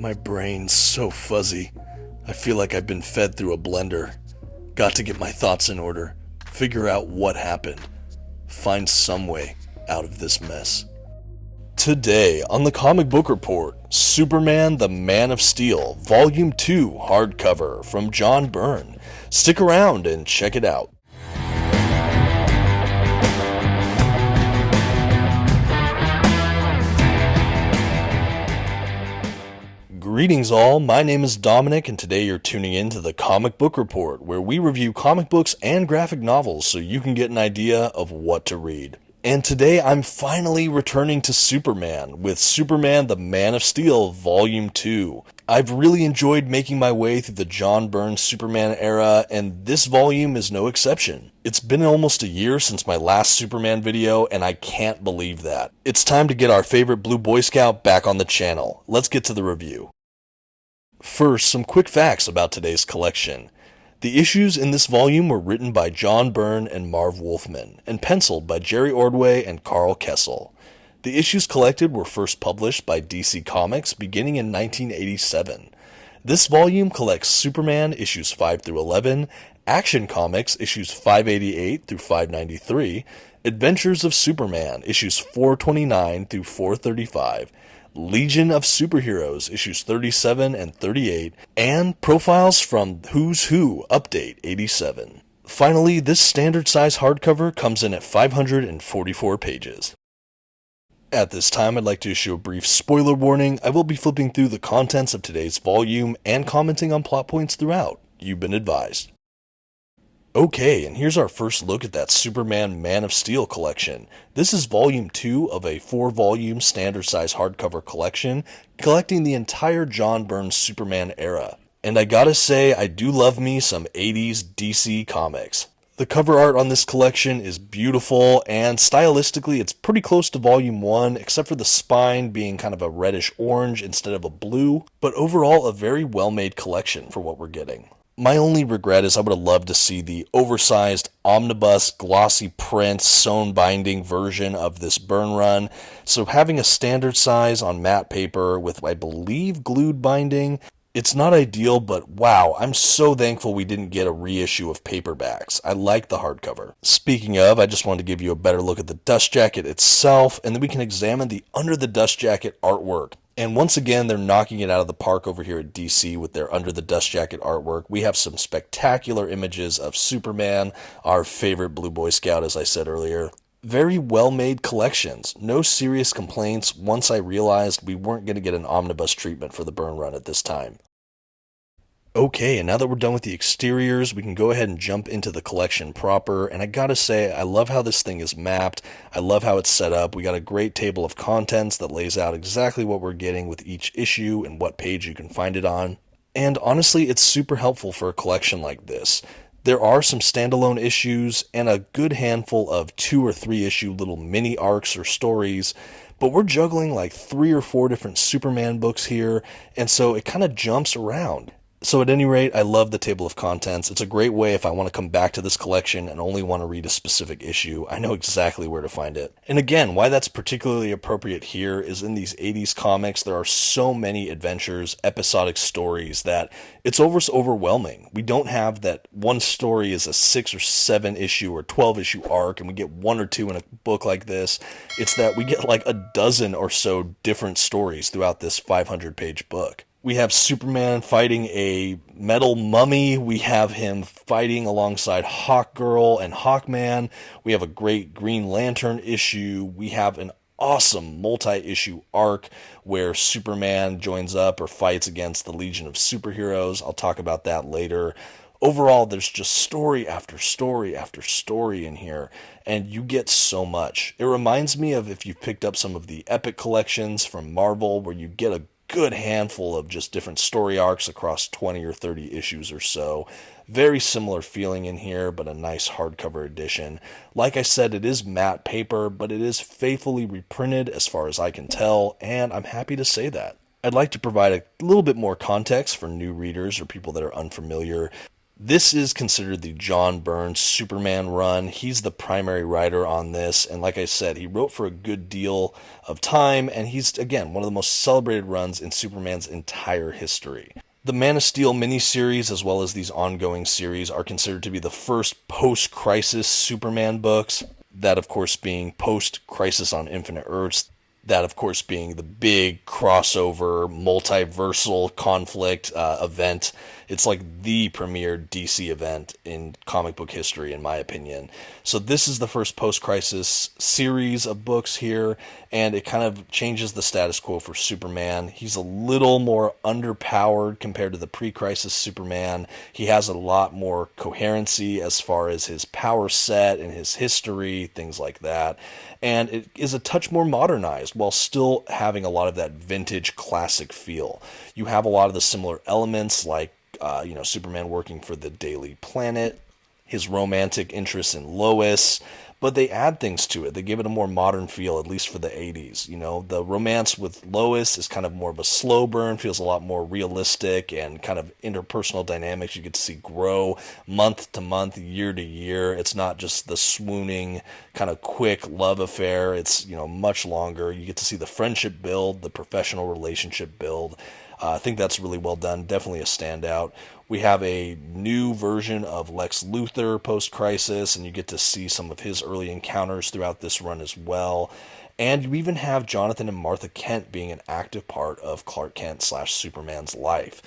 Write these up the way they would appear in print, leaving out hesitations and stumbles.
My brain's so fuzzy. I feel like I've been fed through a blender. Got to get my thoughts in order, figure out what happened, find some way out of this mess. Today on the Comic Book Report, Superman the Man of Steel, Volume 2 hardcover from John Byrne. Stick around and check it out. Greetings all, my name is Dominic and today you're tuning in to the Comic Book Report, where we review comic books and graphic novels so you can get an idea of what to read. And today I'm finally returning to Superman with Superman the Man of Steel Volume 2. I've really enjoyed making my way through the John Byrne Superman era, and this volume is no exception. It's been almost a year since my last Superman video, and I can't believe that. It's time to get our favorite Blue Boy Scout back on the channel. Let's get to the review. First, some quick facts about today's collection. The issues in this volume were written by John Byrne and Marv Wolfman, and penciled by Jerry Ordway and Karl Kesel. The issues collected were first published by DC Comics beginning in 1987. This volume collects Superman issues 5 through 11, Action Comics issues 588 through 593, Adventures of Superman issues 429 through 435, Legion of Superheroes issues 37 and 38, and Profiles from Who's Who Update 87. Finally, this standard size hardcover comes in at 544 pages. At this time, I'd like to issue a brief spoiler warning. I will be flipping through the contents of today's volume and commenting on plot points throughout. You've been advised. Okay, and here's our first look at that Superman Man of Steel collection. This is volume 2 of a 4-volume standard size hardcover collection, collecting the entire John Byrne Superman era. And I gotta say, I do love me some 80s DC comics. The cover art on this collection is beautiful, and stylistically it's pretty close to volume 1, except for the spine being kind of a reddish orange instead of a blue, but overall a very well made collection for what we're getting. My only regret is I would have loved to see the oversized omnibus glossy print sewn binding version of this Byrne run, so having a standard size on matte paper with I believe glued binding, it's not ideal, but wow, I'm so thankful we didn't get a reissue of paperbacks. I like the hardcover. Speaking of, I just wanted to give you a better look at the dust jacket itself, and then we can examine the under the dust jacket artwork. And once again, they're knocking it out of the park over here at DC with their under the dust jacket artwork. We have some spectacular images of Superman, our favorite Blue Boy Scout, as I said earlier. Very well-made collections. No serious complaints once I realized we weren't going to get an omnibus treatment for the Byrne run at this time. Okay, and now that we're done with the exteriors, we can go ahead and jump into the collection proper, and I gotta say, I love how this thing is mapped, I love how it's set up. We got a great table of contents that lays out exactly what we're getting with each issue and what page you can find it on. And honestly, it's super helpful for a collection like this. There are some standalone issues and a good handful of 2 or 3 issue little mini arcs or stories, but we're juggling like 3 or 4 different Superman books here, and so it kind of jumps around. So at any rate, I love the table of contents. It's a great way if I want to come back to this collection and only want to read a specific issue. I know exactly where to find it. And again, why that's particularly appropriate here is in these 80s comics, there are so many adventures, episodic stories that it's almost overwhelming. We don't have that one story is a 6 or 7 issue or 12 issue arc and we get 1 or 2 in a book like this. It's that we get like a dozen or so different stories throughout this 500-page book. We have Superman fighting a metal mummy. We have him fighting alongside Hawkgirl and Hawkman. We have a great Green Lantern issue. We have an awesome multi-issue arc where Superman joins up or fights against the Legion of Superheroes. I'll talk about that later. Overall, there's just story after story after story in here, and you get so much. It reminds me of if you've picked up some of the Epic collections from Marvel where you get a good handful of just different story arcs across 20 or 30 issues or so. Very similar feeling in here, but a nice hardcover edition. Like I said, it is matte paper, but it is faithfully reprinted as far as I can tell, and I'm happy to say that. I'd like to provide a little bit more context for new readers or people that are unfamiliar. This is considered the John Byrne Superman run. He's the primary writer on this, and like I said, he wrote for a good deal of time, and he's, again, one of the most celebrated runs in Superman's entire history. The Man of Steel miniseries, as well as these ongoing series, are considered to be the first post-crisis Superman books, that of course being Post-Crisis on Infinite Earths, that of course being the big crossover multiversal conflict event. It's like the premier DC event in comic book history, in my opinion. So this is the first post-crisis series of books here, and it kind of changes the status quo for Superman. He's a little more underpowered compared to the pre-crisis Superman. He has a lot more coherency as far as his power set and his history, things like that. And it is a touch more modernized while still having a lot of that vintage classic feel. You have a lot of the similar elements like Superman working for the Daily Planet, his romantic interest in Lois, but they add things to it. They give it a more modern feel, at least for the 80s. The romance with Lois is kind of more of a slow burn, feels a lot more realistic, and kind of interpersonal dynamics you get to see grow month to month, year to year. It's not just the swooning, kind of quick love affair. It's, much longer. You get to see the friendship build, the professional relationship build. I think that's really well done. Definitely a standout. We have a new version of Lex Luthor Post-Crisis, and you get to see some of his early encounters throughout this run as well. And you even have Jonathan and Martha Kent being an active part of Clark Kent / Superman's life.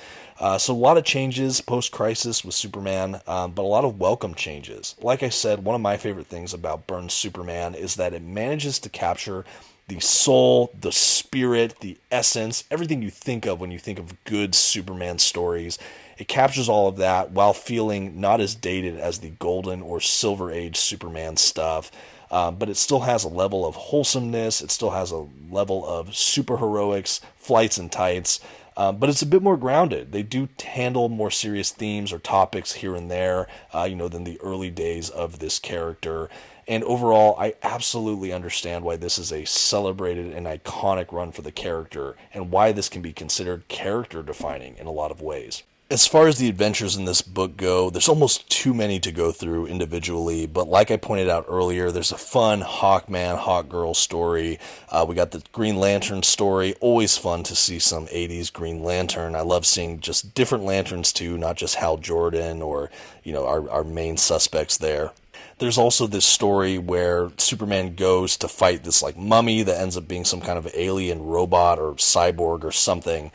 So a lot of changes post-crisis with Superman, but a lot of welcome changes. Like I said, one of my favorite things about Byrne's Superman is that it manages to capture the soul, the spirit, the essence, everything you think of when you think of good Superman stories. It captures all of that while feeling not as dated as the golden or silver age Superman stuff. But it still has a level of wholesomeness. It still has a level of superheroics, flights and tights. But it's a bit more grounded. They do handle more serious themes or topics here and there, than the early days of this character. And overall, I absolutely understand why this is a celebrated and iconic run for the character, and why this can be considered character defining in a lot of ways. As far as the adventures in this book go, there's almost too many to go through individually, but like I pointed out earlier, there's a fun Hawkman, Hawkgirl story. We got the Green Lantern story. Always fun to see some 80s Green Lantern. I love seeing just different Lanterns too, not just Hal Jordan or, our main suspects there. There's also this story where Superman goes to fight this mummy that ends up being some kind of alien robot or cyborg or something.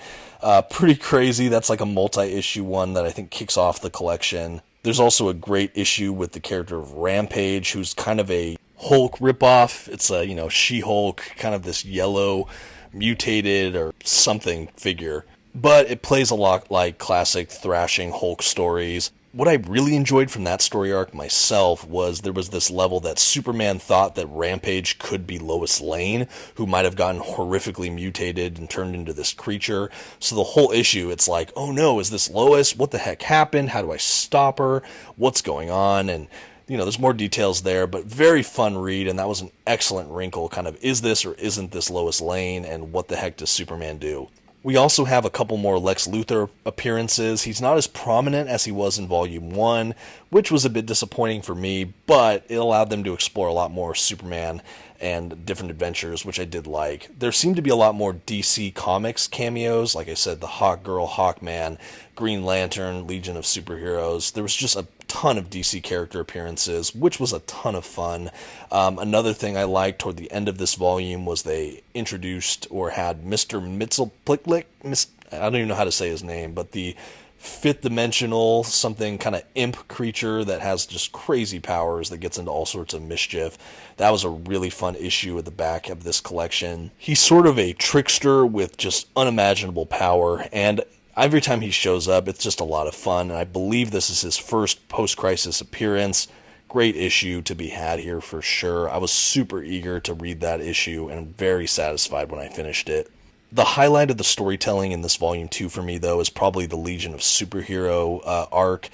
Pretty crazy. That's a multi-issue one that I think kicks off the collection. There's also a great issue with the character of Rampage, who's kind of a Hulk ripoff. It's a, She-Hulk, kind of this yellow, mutated or something figure. But it plays a lot like classic thrashing Hulk stories. What I really enjoyed from that story arc myself was there was this level that Superman thought that Rampage could be Lois Lane, who might have gotten horrifically mutated and turned into this creature. So the whole issue, it's like, oh no, is this Lois? What the heck happened? How do I stop her? What's going on? And there's more details there, but very fun read, and that was an excellent wrinkle, kind of, is this or isn't this Lois Lane, and what the heck does Superman do? We also have a couple more Lex Luthor appearances. He's not as prominent as he was in Volume 1, which was a bit disappointing for me, but it allowed them to explore a lot more Superman and different adventures, which I did like. There seemed to be a lot more DC Comics cameos, like I said, the Hawkgirl, Hawkman, Green Lantern, Legion of Superheroes. There was just a ton of DC character appearances, which was a ton of fun. Another thing I liked toward the end of this volume was they introduced or had Mr. Mxyzptlk. I don't even know how to say his name, but the fifth dimensional something kind of imp creature that has just crazy powers that gets into all sorts of mischief. That was a really fun issue at the back of this collection. He's sort of a trickster with just unimaginable power, and every time he shows up, it's just a lot of fun, and I believe this is his first post-crisis appearance. Great issue to be had here for sure. I was super eager to read that issue and very satisfied when I finished it. The highlight of the storytelling in this Volume 2 for me, though, is probably the Legion of Superhero arc.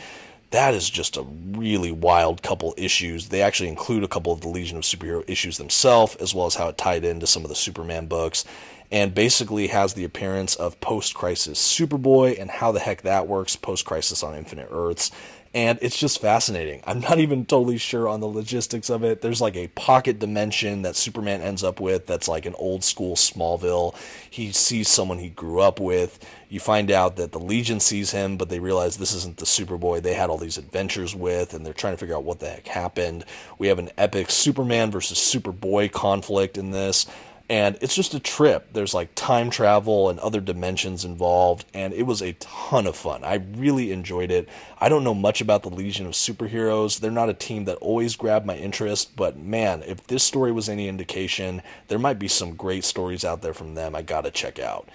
That is just a really wild couple issues. They actually include a couple of the Legion of Superhero issues themselves, as well as how it tied into some of the Superman books, and basically has the appearance of post-crisis Superboy and how the heck that works post-crisis on Infinite Earths. And it's just fascinating. I'm not even totally sure on the logistics of it. There's like a pocket dimension that Superman ends up with that's like an old school Smallville. He sees someone he grew up with. You find out that the Legion sees him, but they realize this isn't the Superboy they had all these adventures with, and they're trying to figure out what the heck happened. We have an epic Superman versus Superboy conflict in this. And it's just a trip. There's like time travel and other dimensions involved, and it was a ton of fun. I really enjoyed it. I don't know much about the Legion of Superheroes. They're not a team that always grabbed my interest, but man, if this story was any indication, there might be some great stories out there from them I gotta check out.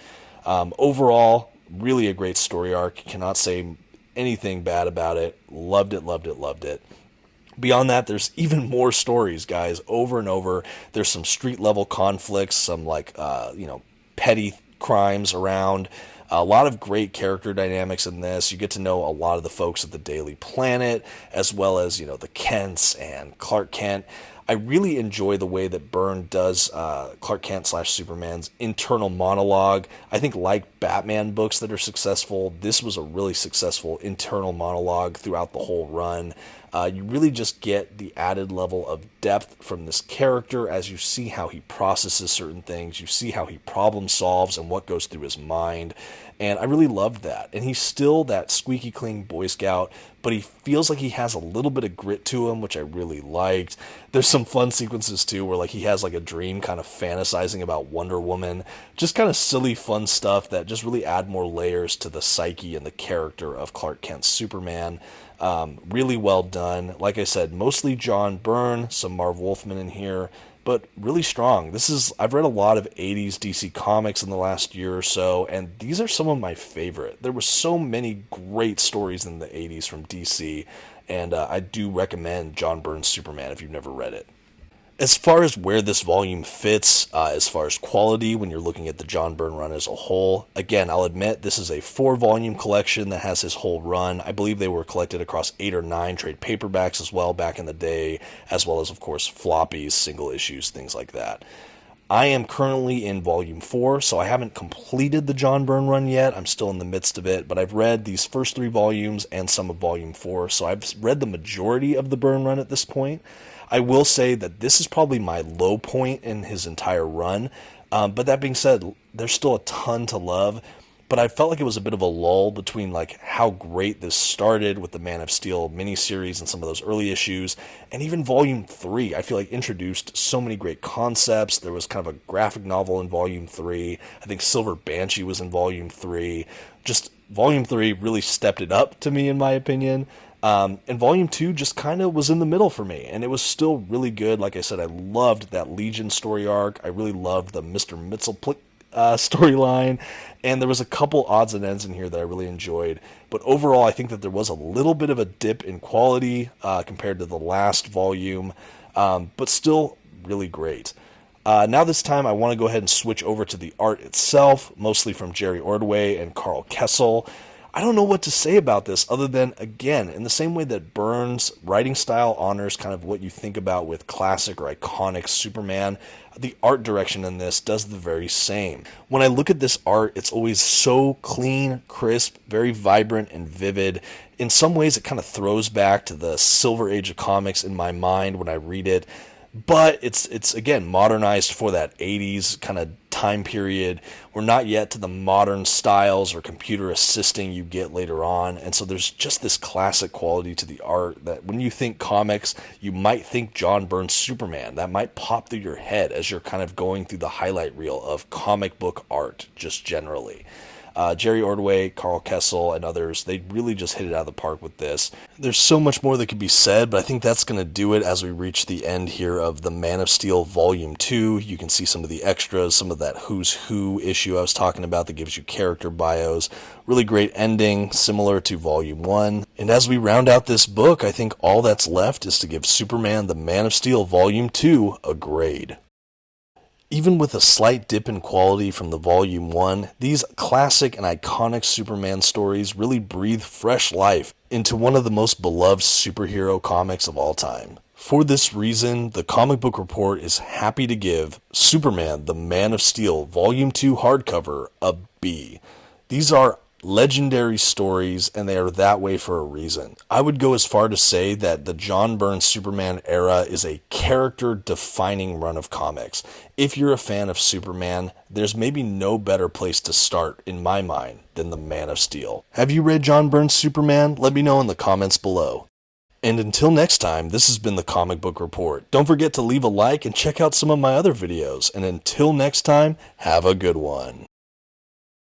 Overall, really a great story arc. Cannot say anything bad about it. Loved it, loved it, loved it. Beyond that, there's even more stories, guys, over and over. There's some street-level conflicts, some, petty crimes around. A lot of great character dynamics in this. You get to know a lot of the folks at the Daily Planet, as well as, the Kents and Clark Kent. I really enjoy the way that Byrne does Clark Kent / Superman's internal monologue. I think like Batman books that are successful, this was a really successful internal monologue throughout the whole run. You really just get the added level of depth from this character as you see how he processes certain things, you see how he problem solves and what goes through his mind, and I really loved that. And he's still that squeaky clean Boy Scout, but he feels like he has a little bit of grit to him, which I really liked. There's some fun sequences too where he has a dream kind of fantasizing about Wonder Woman, just kind of silly fun stuff that just really add more layers to the psyche and the character of Clark Kent's Superman. Really well done. Like I said, mostly John Byrne, some Marv Wolfman in here, but really strong. I've read a lot of 80s DC comics in the last year or so, and these are some of my favorite. There were so many great stories in the 80s from DC, and I do recommend John Byrne's Superman if you've never read it. As far as where this volume fits, as far as quality, when you're looking at the John Byrne run as a whole, again, I'll admit this is a 4-volume collection that has his whole run. I believe they were collected across 8 or 9 trade paperbacks as well back in the day, as well as, of course, floppies, single issues, things like that. I am currently in Volume 4, so I haven't completed the John Byrne run yet. I'm still in the midst of it, but I've read these first 3 volumes and some of Volume 4, so I've read the majority of the Byrne run at this point. I will say that this is probably my low point in his entire run, but that being said, there's still a ton to love, but I felt like it was a bit of a lull between how great this started with the Man of Steel miniseries and some of those early issues, and even Volume 3, I feel like introduced so many great concepts. There was kind of a graphic novel in Volume 3, I think Silver Banshee was in Volume 3, just Volume 3 really stepped it up to me in my opinion. And Volume 2 just kind of was in the middle for me, and it was still really good. Like I said, I loved that Legion story arc. I really loved the Mr. Mxyzptlk storyline, and there was a couple odds and ends in here that I really enjoyed. But overall, I think that there was a little bit of a dip in quality compared to the last volume, but still really great. Now this time I want to go ahead and switch over to the art itself, mostly from Jerry Ordway and Karl Kesel. I don't know what to say about this other than, again, in the same way that Byrne's writing style honors kind of what you think about with classic or iconic Superman, the art direction in this does the very same. When I look at this art, it's always so clean, crisp, very vibrant and vivid. In some ways, it kind of throws back to the Silver Age of comics in my mind when I read it. But it's again modernized for that 80s kind of time period. We're not yet to the modern styles or computer assisting you get later on, and so there's just this classic quality to the art that when you think comics, you might think John Byrne Superman. That might pop through your head as you're kind of going through the highlight reel of comic book art just generally. Jerry Ordway, Karl Kesel, and others, they really just hit it out of the park with this. There's so much more that could be said, but I think that's going to do it as we reach the end here of the Man of Steel Volume 2. You can see some of the extras, some of that Who's Who issue I was talking about that gives you character bios. Really great ending, similar to Volume 1. And as we round out this book, I think all that's left is to give Superman the Man of Steel Volume 2 a grade. Even with a slight dip in quality from the Volume 1, these classic and iconic Superman stories really breathe fresh life into one of the most beloved superhero comics of all time. For this reason, the Comic Book Report is happy to give Superman the Man of Steel Volume 2 hardcover a B. These are legendary stories, and they are that way for a reason. I would go as far to say that the John Byrne Superman era is a character-defining run of comics. If you're a fan of Superman, there's maybe no better place to start, in my mind, than the Man of Steel. Have you read John Byrne's Superman? Let me know in the comments below. And until next time, this has been the Comic Book Report. Don't forget to leave a like and check out some of my other videos. And until next time, have a good one.